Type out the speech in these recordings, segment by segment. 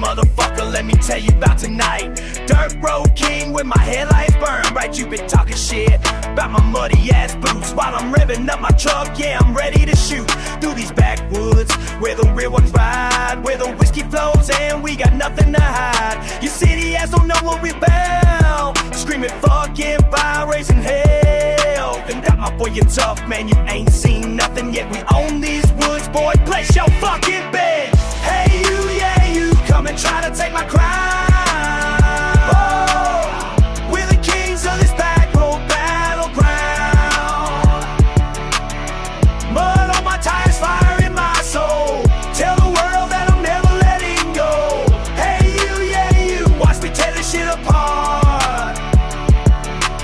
motherfucker, let me tell you about tonight. Dirt road king with my headlights burned bright. You been talking shit about my muddy ass boots while I'm revving up my truck. Yeah, I'm ready to shoot through these backwoods where the real ones ride, where the whiskey flows and we got nothing to hide. Your city ass don't know what we about, screaming fucking fire, raising hell. Then that my boy, you tough, man, you ain't seen nothing yet. We own these woods, boy, place your fucking bet. Hey you, yeah you, come and try to take my crown. Oh, we're the kings of this back road battleground. Mud on my tires, fire in my soul. Tell the world that I'm never letting go. Hey you, yeah you, watch me tear this shit apart.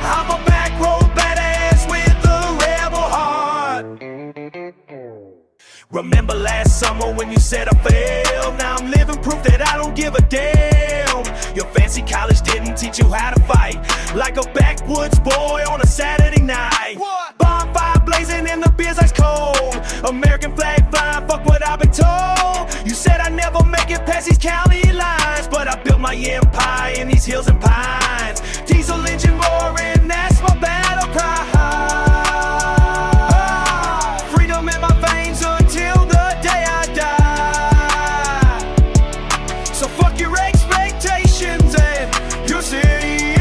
I'm a back road badass with a rebel heart. Remember last summer when you said I failed? Now I'm living proof that I don't give a damn. Your fancy college didn't teach you how to fight like a backwoods boy on a Saturday night. What? Bonfire blazing and the beer's ice cold. American flag flying, fuck what I've been told. You said I'd never make it past these county lines, but I built my empire in these hills and pines. Diesel engine roaring, that's my battle cry. Freedom in my veins until the day I die. So fuck your expectations and your city.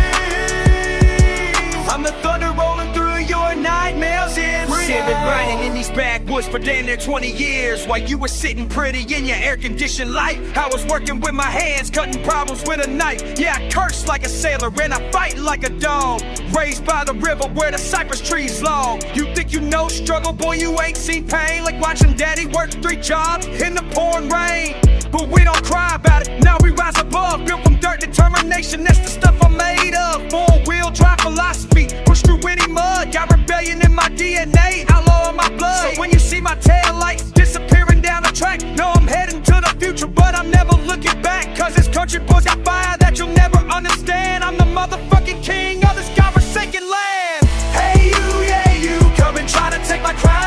I'm the thunder rolling through your nightmares in Civic grinding in these backwoods for damn near 20 years. While you were sitting pretty in your air-conditioned life, I was working with my hands, cutting problems with a knife. Yeah, I curse like a sailor and I fight like a dog. Raised by the river where the cypress trees long. You think you know struggle, boy, you ain't seen pain. Like watching daddy work 3 jobs in the pouring rain. But we don't cry about it, now we rise above. Built from dirt, determination, that's the stuff I'm made of. 4-wheel drive philosophy, push through any mud. Got rebellion in my DNA, outlaw in my blood. So when you see my tail lights disappearing down the track, know I'm heading to the future, but I'm never looking back. Cause this country boy's got fire that you'll never understand. I'm the motherfucking king of this godforsaken land. Hey you, yeah you, come and try to take my crown.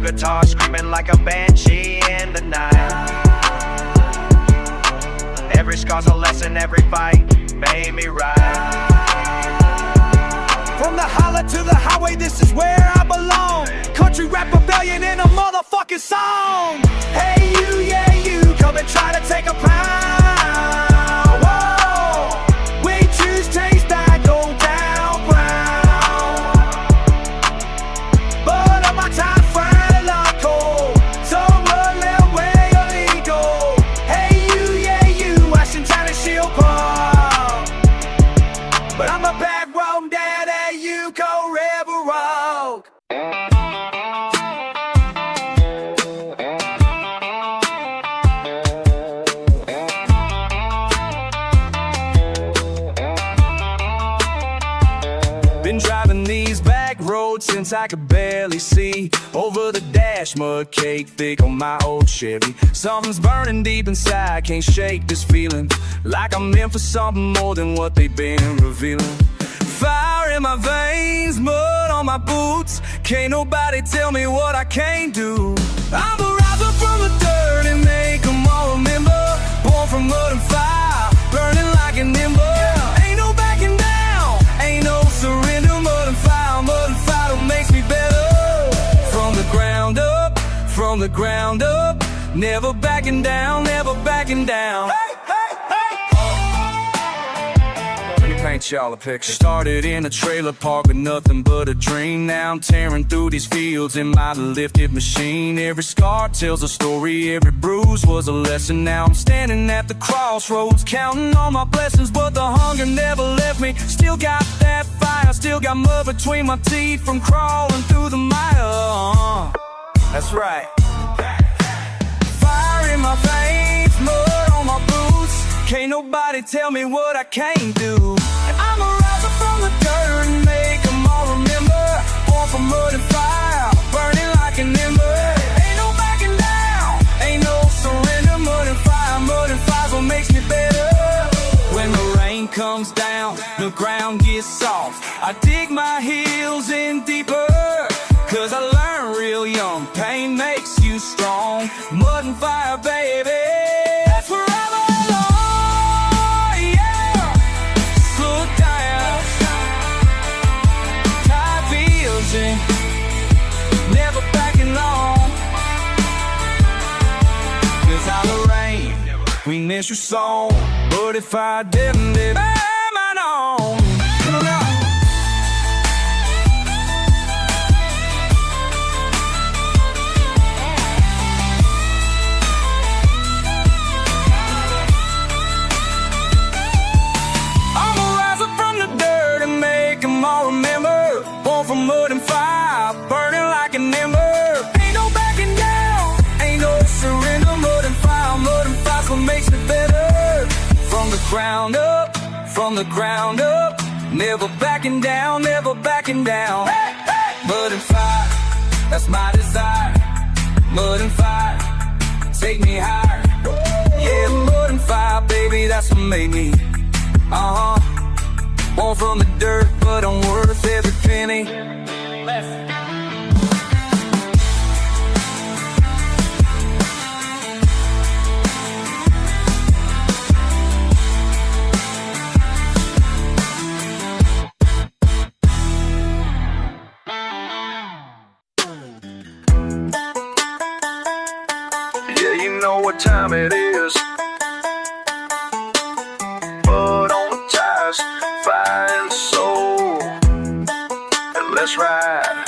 Guitar screaming like a banshee in the night. Every scar's a lesson, every fight made me right. From the holler to the highway, this is where I belong. Country rap rebellion in a motherfucking song. Hey you, yeah you, come and try to take a pound. Whoa, we choose taste that go down brown. But on my time since I could barely see. Over the dash, mud cake thick on my old Chevy. Something's burning deep inside, can't shake this feeling. Like I'm in for something more than what they've been revealing. Fire in my veins, mud on my boots. Can't nobody tell me what I can't do. I'm a riser from the dirt and make them all remember. Born from mud and fire, burning like an ember. Ain't no backing down, ain't no surrender. Mud and fire makes me better. From the ground up, from the ground up. Never backing down, never backing down. Hey, hey, hey. Let me paint y'all a picture. Started in a trailer park with nothing but a dream. Now I'm tearing through these fields in my lifted machine. Every scar tells a story, every bruise was a lesson. Now I'm standing at the crossroads, counting all my blessings. But the hunger never left me. Still got that fire, still got mud between my teeth from crawling through the mire. That's right. Fire in my veins, mud on my boots. Can't nobody tell me what I can't do. I'm a riser from the dirt and made born from mud and fire, burning like an ember. Ain't no backing down, ain't no surrender. Mud and fire's what makes me better. When the rain comes down, the ground gets soft, I dig my heels in deeper, cause I learned real young, pain makes you strong. Mud and fire, baby, that's where I belong, yeah. Slow down, tie wheels in, never backing long. Cause how the rain, we miss your song, but if I didn't, it ain't mine on. All remember, born from mud and fire, burning like an ember. Ain't no backing down, ain't no surrender. Mud and fire's what makes me better. From the ground up, never backing down, never backing down. Hey, hey. Mud and fire, that's my desire. Mud and fire, take me higher. Yeah, mud and fire, baby, that's what made me. Born from the dirt, but I'm worth every penny. Yeah, you know what time it is. Mud on the tires, fire and soul, and let's ride.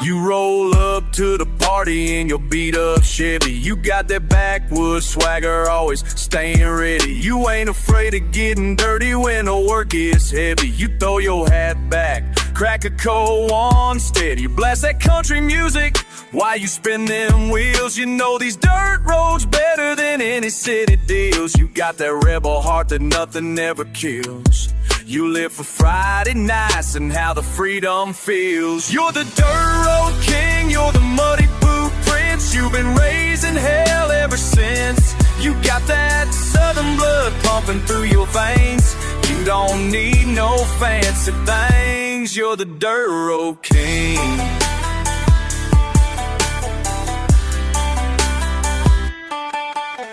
You roll up to the party in your beat up Chevy. You got that backwoods swagger, always staying ready. You ain't afraid of getting dirty when the work is heavy. You throw your hat back, crack a cold one steady. You blast that country music while you spin them wheels. You know these dirt roads better than any city deals. You got that rebel heart that nothing ever kills. You live for Friday nights and how the freedom feels. You're the dirt road king, you're the muddy boot prince. You've been raising hell ever since. You got that southern blood pumping through your veins. You don't need no fancy things. You're the dirt road king.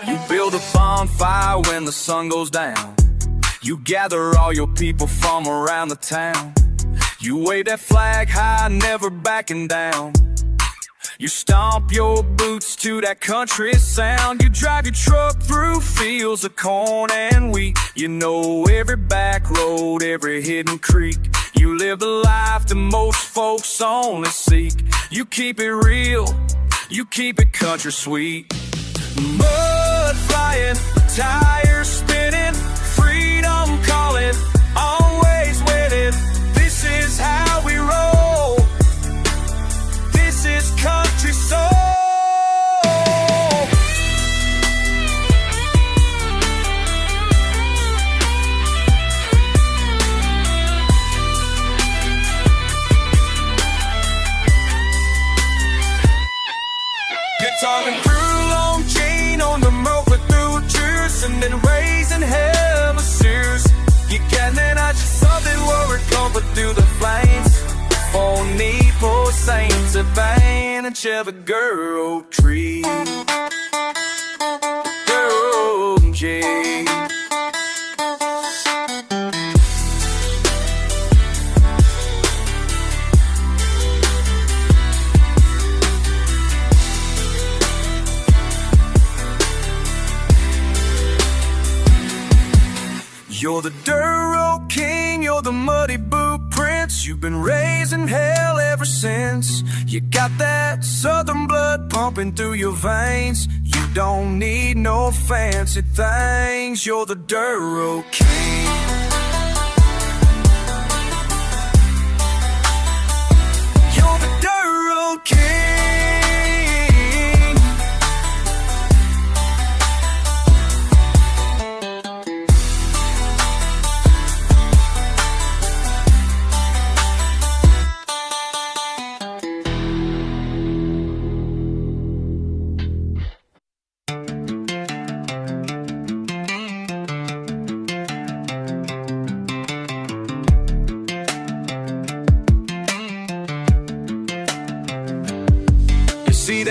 You build a bonfire when the sun goes down. You gather all your people from around the town. You wave that flag high, never backing down. You stomp your boots to that country sound. You drive your truck through fields of corn and wheat. You know every back road, every hidden creek. You live the life that most folks only seek. You keep it real, you keep it country sweet. Mud flying, tires spinning, freedom calling, always winning. This is how we roll. This is country soul. Guitar and through long chain on the mocha through cheers, and then raising hell sears. You can't deny something where we're comfort through the flames. For need for saints of advantage of a girl tree. Girl J. You're the dirt road king, you're the muddy boot prince. You've been raising hell ever since. You got that southern blood pumping through your veins. You don't need no fancy things. You're the dirt road king. You're the dirt road king.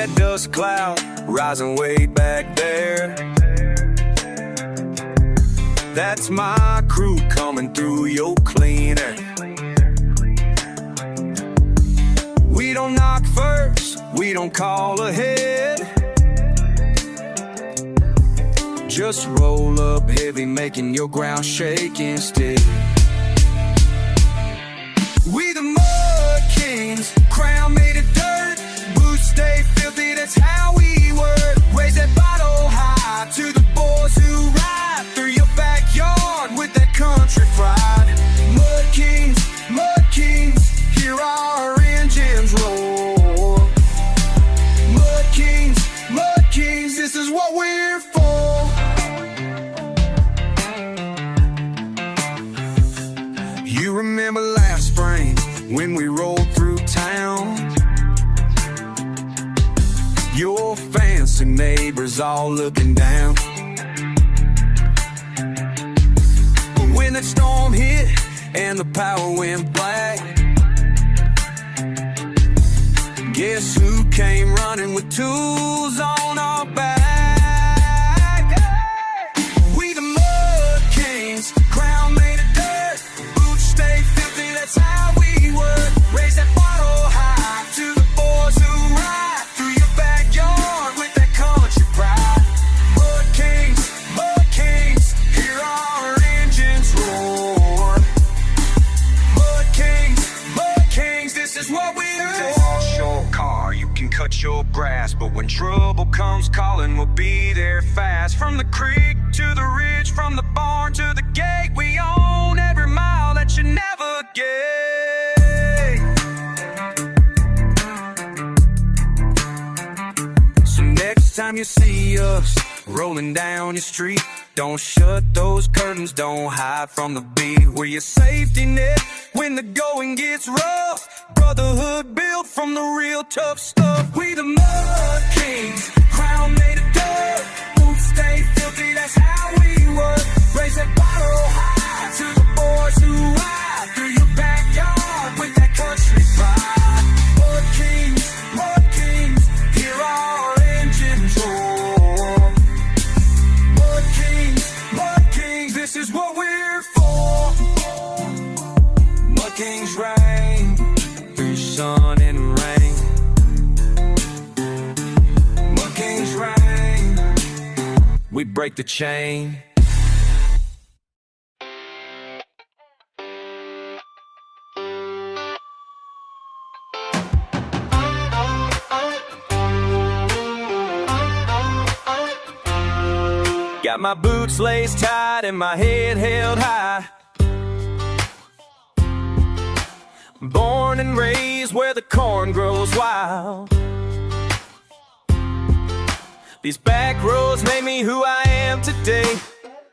that dust cloud rising way back there. That's my crew coming through your cleaner. We don't knock first, we don't call ahead. Just roll up heavy, making your ground shake instead. We the mud kings, crown made of dirt. Boots stay filthy, that's how we work. Raise that bottle high to the boys who ride through your backyard with that country pride. Mud kings, hear our engines roar. Mud kings, this is what we're for. You remember last spring when we rolled through town? Your fancy neighbors all looking down. When that storm hit and the power went black, guess who came running with tools on our back? We the mud kings, crown made of dirt. Boots stay filthy, that's how we work. Raise that bottle high to the boys who ride through your backyard with that country pride. Mud kings, hear our engines roar. Mud kings, this is what we do. Your car, you can cut your grass, but when trouble comes calling, we'll be there fast. From the creek to the ridge, from the barn to the gate, we own every mile that you navigate. So next time you see us rolling down your street, don't shut those curtains, don't hide from the beat. We're your safety net when the going gets rough. Brotherhood built from the real tough stuff. We the mud kings, crown made of dirt. Boots stay filthy, that's how we work. Raise that bottle high to the boys who ride through your backyard with that country pride. Mud kings, hear our engines roar. Mud kings, this is what we're for. Mud kings reign through sun and rain. Mud kings reign, we break the chain. Got my boots laced tight and my head held high. Born and raised where the corn grows wild. These back roads made me who I am today.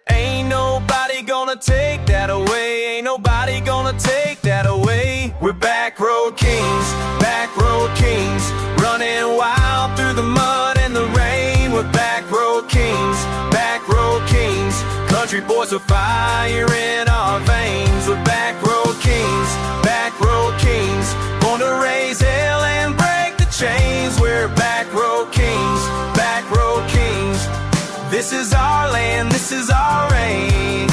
Ain't nobody gonna take that away. Ain't nobody gonna take that away. We're back road kings, running wild through the mud and the rain. We're back road kings, country boys with fire in our veins. We're back road kings, born to raise hell and break the chains. We're back road kings, this is our land, this is our reign.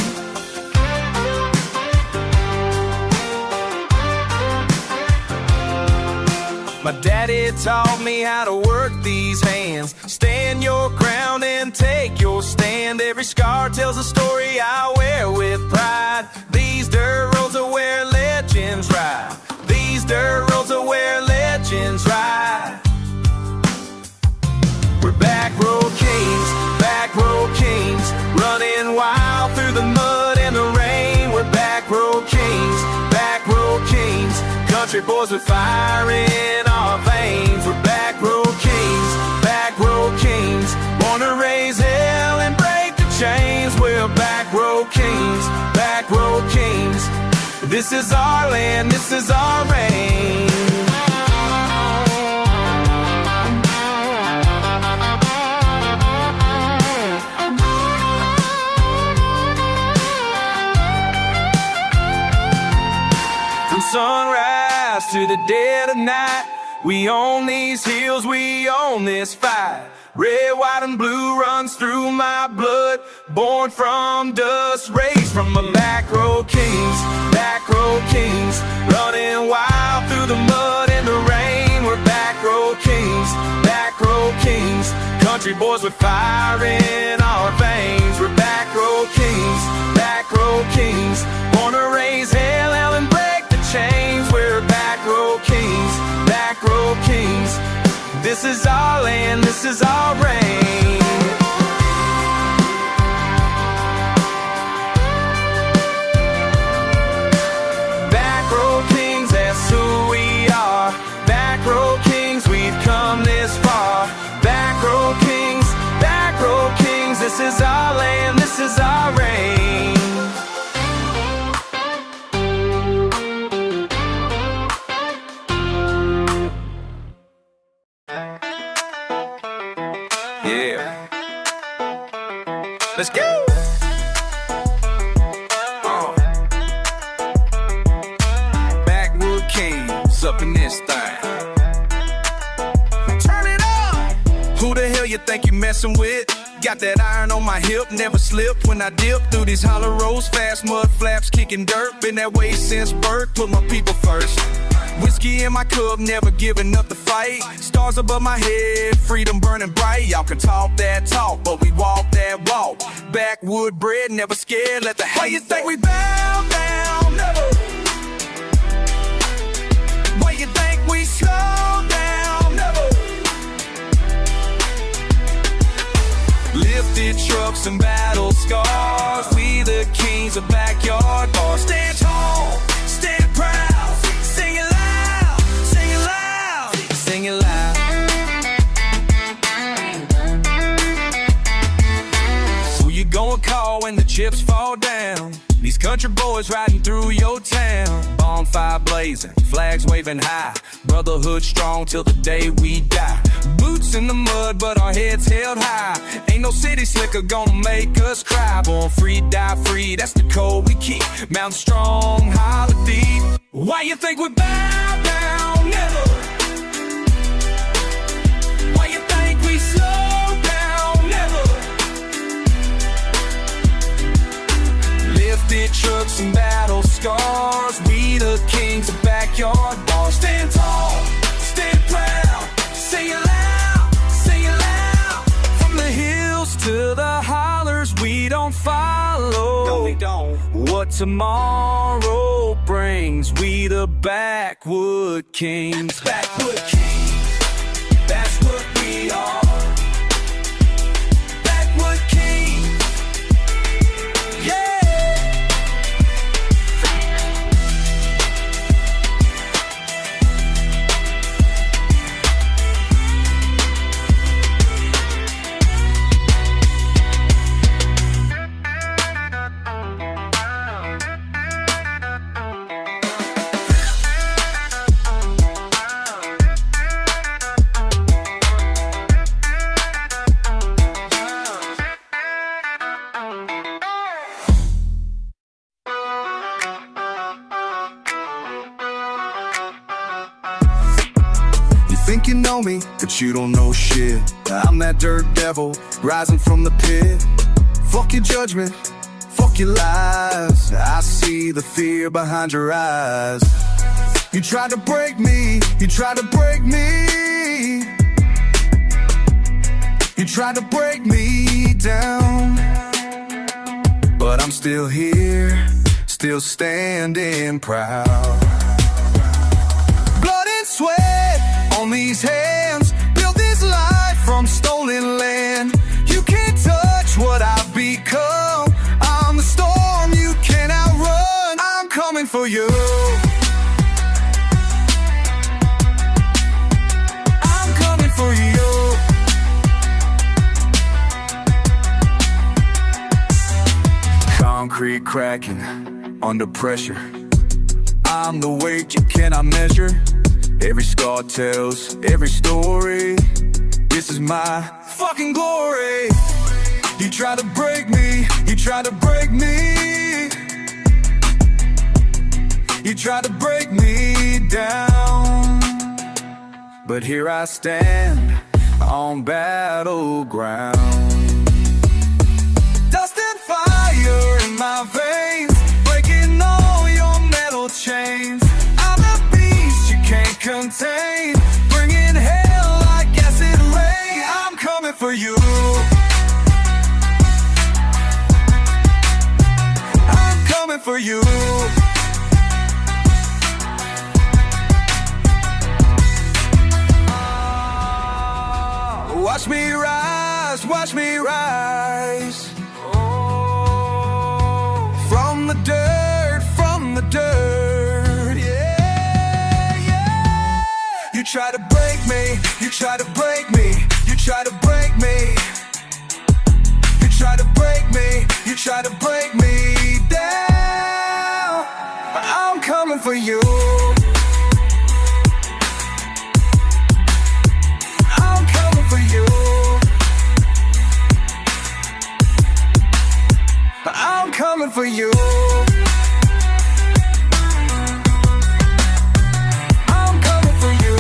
My daddy taught me how to work these hands. Stand your ground and take your stand. Every scar tells a story I wear with pride. These dirt roads are where legends ride. These dirt roads are where legends ride. We're back road kings, running wild through the mud and the rain. We're back road kings, country boys with fire in our veins. We're back road kings, born to raise hell and break the chains. We're back road kings, this is our land, this is our reign. From sunrise to the dead of night, We own these hills, we own this fight. Red, white, and blue runs through my blood. Born from dust, raised from the back row kings. Back row kings, running wild through the mud and the rain. We're back row kings, back row kings. Country boys with fire in our veins. We're back row kings, back row kings. Born to raise hell and break the chains. We're back row kings, back row kings. This is our land, this is our reign. Back row kings, that's who we are. Back row kings, we've come this far. Back row kings, this is our land, this is our reign. Yeah. Let's go. Backwood Kings up in this thing. Turn it up. Who the hell you think you messing with? Got that iron on my hip, never slip when I dip through these hollow roads. Fast mud flaps, kicking dirt. Been that way since birth, put my people first. Whiskey in my cup, never giving up the fight. Stars above my head, freedom burning bright. Y'all can talk that talk, but we walk that walk. Backwood bred, never scared, let the hate. Why you think we bow down? Never. Why you think we slow down? Never. Lifted trucks and battle scars. We the kings of backyard bars. Stand tall, stand proud. Sing it loud, sing it loud, sing it loud. Who you gonna call when the chips fall down? These country boys riding through your town. Bonfire blazing, flags waving high. Brotherhood strong till the day we die. Boots in the mud, but our heads held high. Ain't no city slicker gonna make us cry. Born free, die free, that's the code we keep. Mountain strong, holler deep. Why you think we bow down? Never. Why you think we slow down? Never. Lifted trucks and battle scars. We the kings of backyard bars. Stand tall, stand proud. Sing it loud, sing it loud. From the hills to the hollers, we don't follow. No, we don't. What tomorrow brings, we the backwood kings. Backwood kings, that's what we are. Backwood kings, yeah. Think you know me, but you don't know shit. I'm that dirt devil, rising from the pit. Fuck your judgment, fuck your lies. I see the fear behind your eyes. You tried to break me, you tried to break me. You tried to break me down. But I'm still here, still standing proud. Blood and sweat on these hands, built this life from stolen land. You can't touch what I've become. I'm the storm you can't outrun. I'm coming for you. I'm coming for you. Concrete cracking under pressure. I'm the weight you cannot measure. Every scar tells every story. This is my fucking glory. You try to break me, you try to break me. You try to break me down. but here I stand on battleground. Dust and fire in my veins, breaking all your metal chains. I'm a beast you can't contain, bringing hell like acid rain. I'm coming for you. I'm coming for you. Watch me rise, watch me rise. From the dirt, yeah, yeah. You try to break me, you try to break me, you try to break me. You try to break me, you try to break me down. I'm coming for you. I'm coming for you. I'm coming for you. I'm coming for you.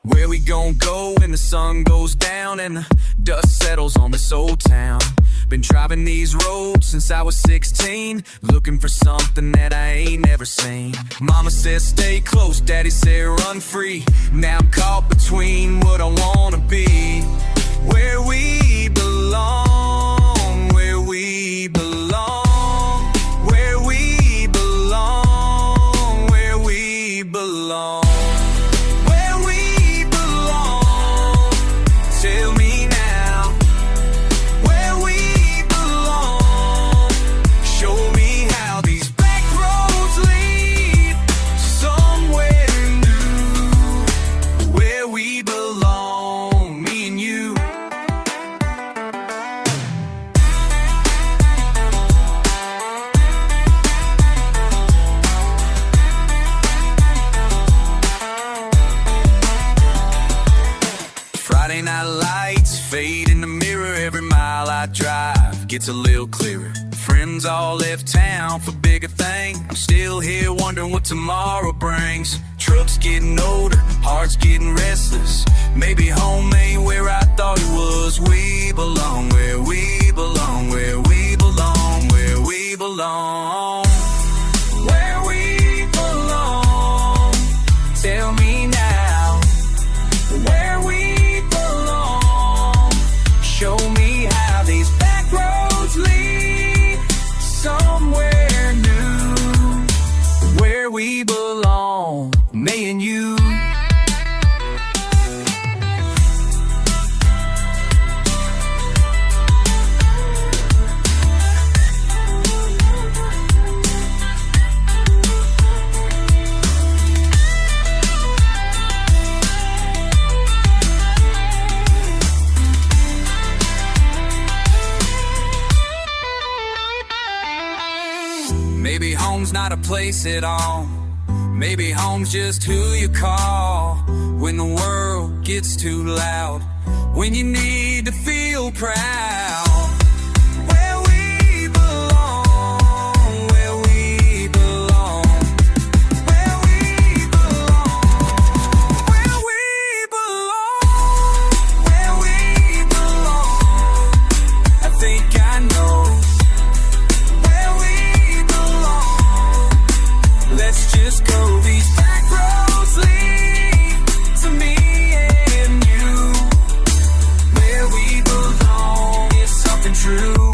Where we gon' go when the sun goes down and the dust settles on this old town? Been driving these roads since I was 16, looking for something that I ain't never seen. Mama says stay close, daddy said run free. Now I'm caught between what I wanna be. Where we belong, where we belong, where we belong, where we belong. Tell me now, where we belong. Show me how these back roads lead somewhere new. Where we belong, me and you. Friday night lights fade in the mirror. Every mile I drive gets a little clearer. Friends all left town for bigger things. I'm still here wondering what tomorrow brings. Trucks getting older, hearts getting restless. Maybe home ain't where I thought it was. We belong where we belong, where we belong, where we belong. Where we belong. Tell me now, where we belong. Show me how these back roads lead somewhere new. Where we belong, me and you. Maybe home's not a place at all. Maybe home's just who you call when the world gets too loud, when you need to feel proud. Where we belong, where we belong, where we belong, where we belong, where we belong. I think I know where we belong. Let's just go. These back roads lead to me and you. Where we belong is something true.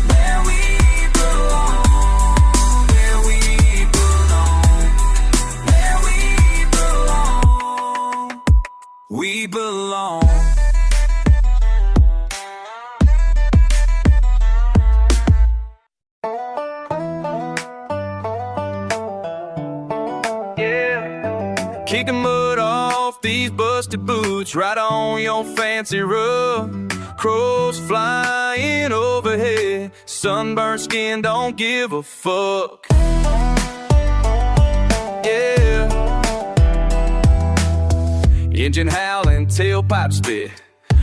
Where we belong, where we belong, where we belong, we belong. Kicking mud off these busted boots right on your fancy roof. Crows flying overhead, sunburned skin don't give a fuck. Yeah. Engine howling, tailpipe spit,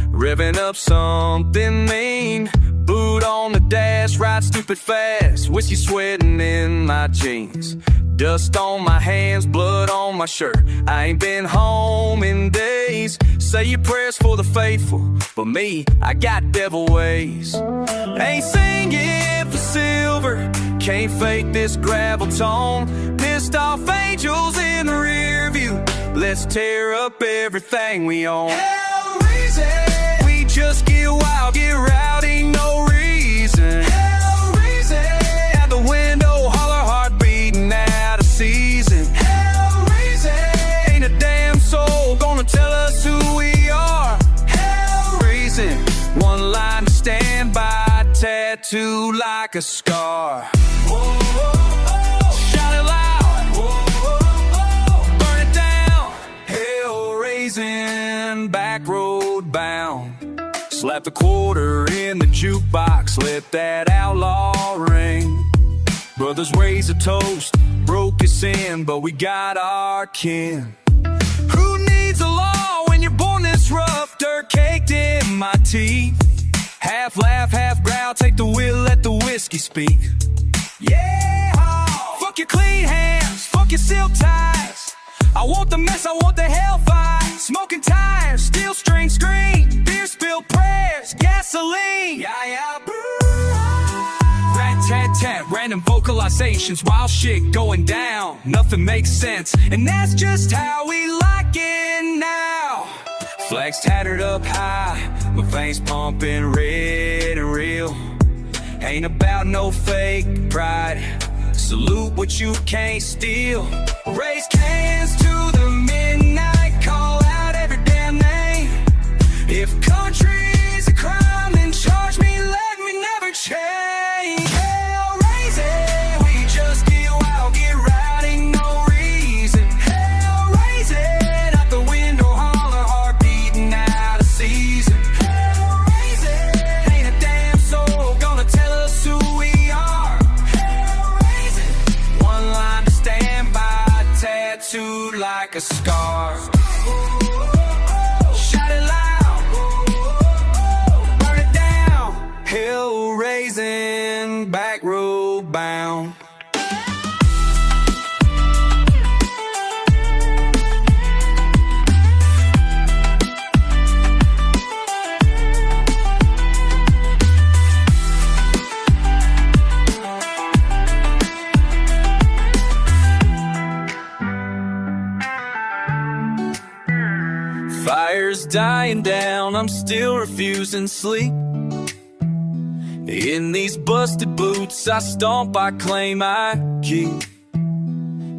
revving up something mean. Boot on the dash, ride stupid fast, whiskey sweating in my jeans. Dust on my hands, blood on my shirt. I ain't been home in days. Say your prayers for the faithful, but me, I got devil ways. Ain't singing for silver, can't fake this gravel tone. Pissed off angels in the rear view, let's tear up everything we own. Hell reason, we just get wild, get rowdy, no reason. Hell reason, out the window, holler, heart beating out of season. Hell reason, ain't a damn soul gonna tell us who we are. Hell reason, one line to stand by, tattoo like a scar. Whoa. Back road bound. Slap the quarter in the jukebox, let that outlaw ring. Brothers raise a toast, broke his sin, but we got our kin. Who needs a law when you're born this rough? Dirt caked in my teeth. Half laugh, half growl, take the wheel, let the whiskey speak. Yeah, fuck your clean hands, fuck your silk ties. I want the mess, I want the hellfire. Smoking tires, steel string screen, beer spill prayers, gasoline. Yeah, rat tat tat, random vocalizations, wild shit going down. Nothing makes sense, and that's just how we like it now. Flags tattered up high, my veins pumping red and real. Ain't about no fake pride. Salute what you can't steal. Raise cans to the midnight, call out every damn name. If country's a crime, then charge me, let me never change. Hell raising, we just get wild, get rowdy, no reason. Hell raising, out the window, holler, heart beating out of season. Hell raising, ain't a damn soul gonna tell us who we are. Tattooed like a scar. Shout it loud, burn it down. Hell raising, back road bound. Fire's dying down, I'm still refusing sleep. In these busted boots I stomp, I claim I keep.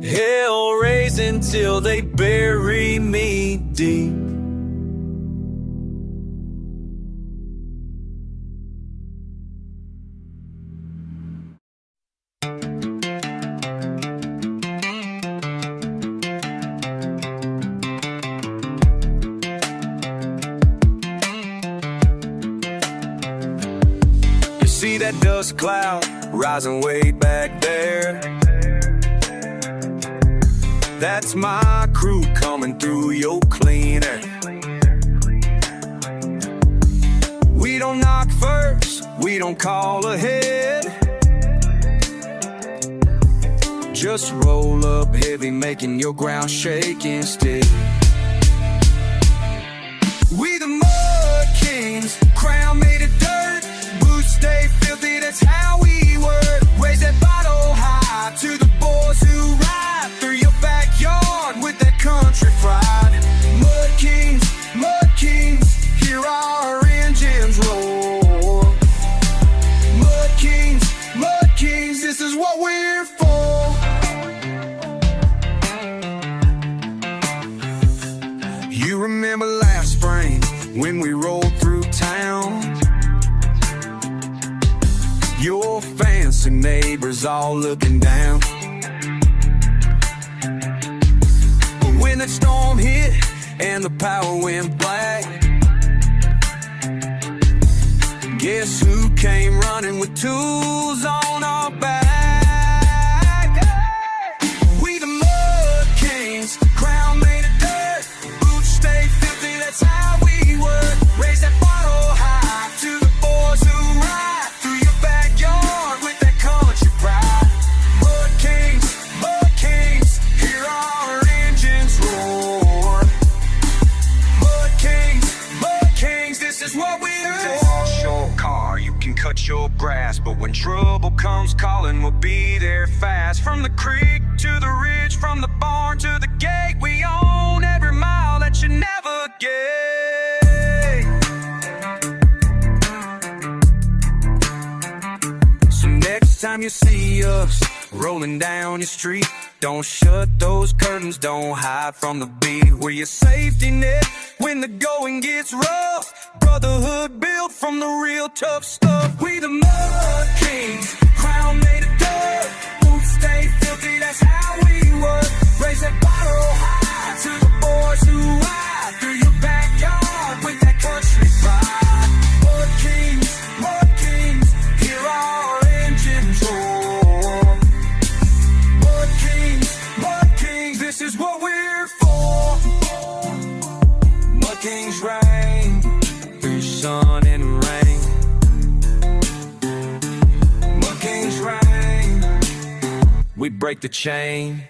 Hell raising till they bury me deep. See that dust cloud rising way back there? That's my crew coming through your cleaner. We don't knock first, we don't call ahead. Just roll up heavy, making your ground shake instead. We the mud kings, crown made of dirt. Stay filthy, that's how we work. Raise that bottle high to the boys who ride through your backyard with that country pride. Mud kings, hear our engines roar. Mud kings, this is what we're for. You remember last spring when we rolled through town? Your fancy neighbors all looking down. When that storm hit and the power went black, guess who came running with tools on our back? We the Mud Kings, crown made of dirt, boots stay filthy, that's how we work. Raise that bottle high to the boys who ride through your backyard with that country pride. Mud Kings, hear our engines roar. Mud Kings, this is what we do. Your car, you can cut your grass, but when trouble comes calling, we'll be there fast. From the creek to the ridge, from the barn to the gate, we own every mile that you never get. So next time you see us rolling down your street, don't shut those curtains, don't hide from the beat. We're your safety net when the going gets rough. Brotherhood built from the real tough stuff. We the Mud Kings, crown made of dirt, boots stay filthy, that's how we work. Raise that bottle high to the boys who ride through your backyard with that country pride. Mud Kings, hear our engines roar. Mud Kings, this is what we're for. Mud Kings reign through sun and rain. Mud Kings reign, we break the chain.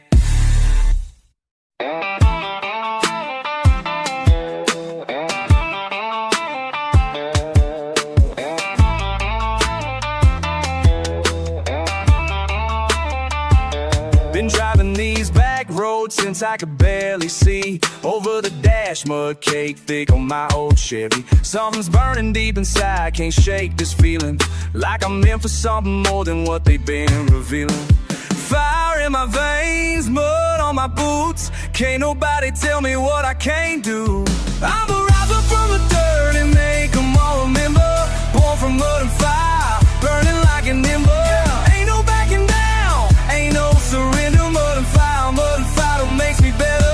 Been driving these back roads since I could barely see. Over the dash, mud cake thick on my old Chevy. Something's burning deep inside, can't shake this feeling. Like I'm in for something more than what they've been revealing. Fire in my veins, mud on my boots, can't nobody tell me what I can't do. I'm a riser from the dirt and make them all remember. Born from mud and fire, burning like an ember. Ain't no backing down, ain't no surrender. Mud and fire makes me better.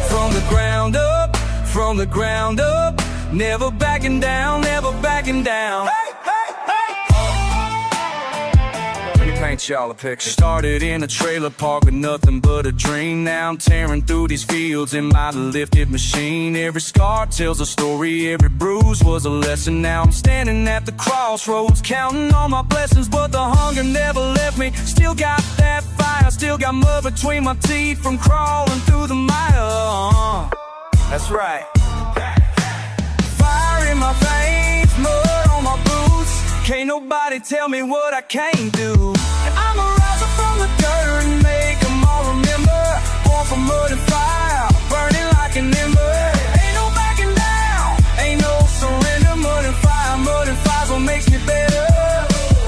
From the ground up, never backing down, never backing down. Let me paint y'all a picture. Started in a trailer park with nothing but a dream. Now I'm tearing through these fields in my lifted machine. Every scar tells a story, every bruise was a lesson. Now I'm standing at the crossroads, counting on my blessings, but the hunger never left me. Still got that fire, still got mud between my teeth from crawling through the mire. That's right. Fire in my veins, mud on my boots, can't nobody tell me what I can't do. I'm a riser from the dirt and make them all remember. Born from mud and fire, burning like an ember. Ain't no backing down, ain't no surrender. Mud and fire's what makes me better.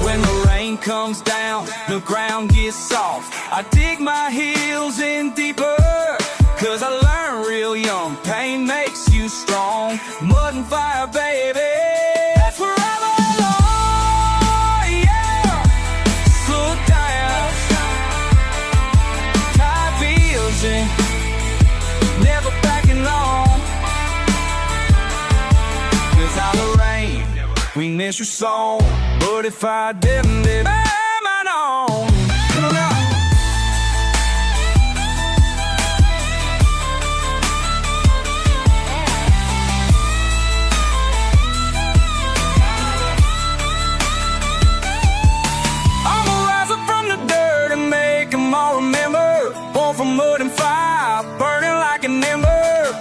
When the rain comes down, the ground gets soft, I dig my heels in deeper. Cause I learned real young, pain makes you strong. Mud and fire, baby, that's where I belong, yeah. Slow down, tired feels in, never backing on. Cause out of rain, we miss your song. But if I didn't, it might on. Come on now. From mud and fire, burning like an ember.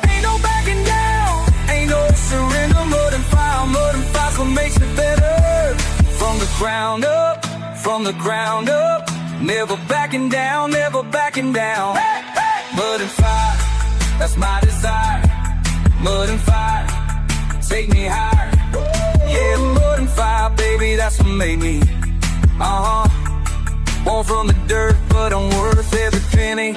Ain't no backing down, ain't no surrender. Mud and fire's what makes me better. From the ground up, never backing down, never backing down. Hey, hey. Mud and fire, that's my desire. Mud and fire, take me higher. Yeah, mud and fire, baby, that's what made me. Born from the dirt, but I'm worth every penny.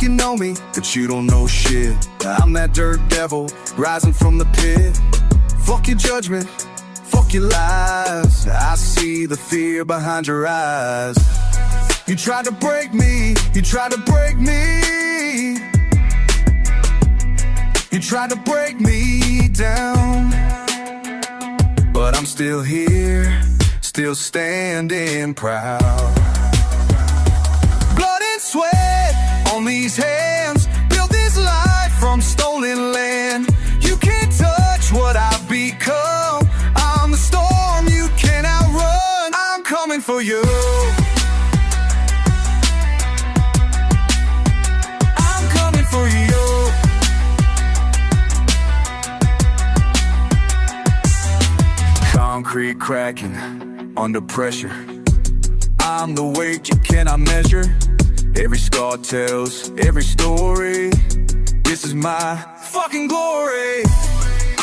think you know me, but you don't know shit. I'm that dirt devil, rising from the pit. Fuck your judgment, fuck your lies. I see the fear behind your eyes. You tried to break me, you tried to break me. You tried to break me down, but I'm still here, still standing proud. Blood and sweat on these hands, built this life from stolen land. You can't touch what I've become. I'm the storm you can't outrun. I'm coming for you. I'm coming for you. Concrete cracking under pressure. I'm the weight you cannot measure. Every scar tells every story. This is my fucking glory.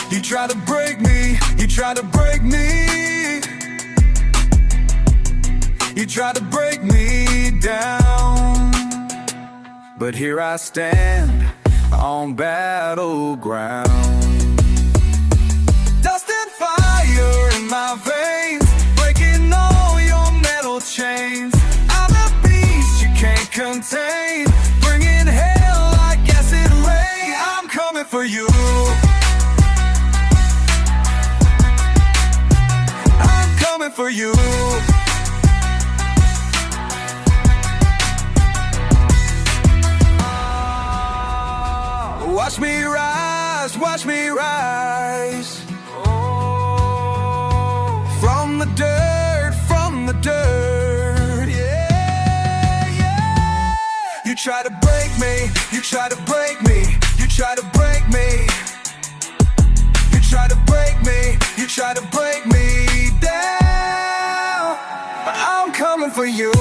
You try to break me, you try to break me. You try to break me down, but here I stand on battleground. Dust and fire in my veins, breaking all your metal chains. I'm a beast you can't contain, bringing hell like acid rain. I'm coming for you. I'm coming for you. Watch me rise, watch me rise. From the dirt, from the dirt, yeah, yeah. You try to break me, you try to break me, you try to break me. You try to break me, you try to break me down, but I'm coming for you.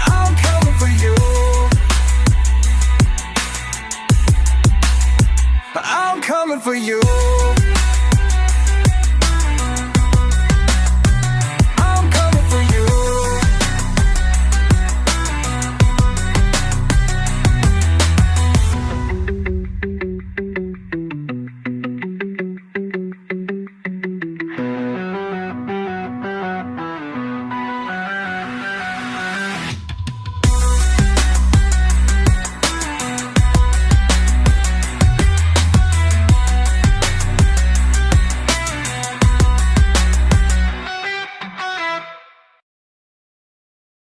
I'm coming for you. I'm coming for you.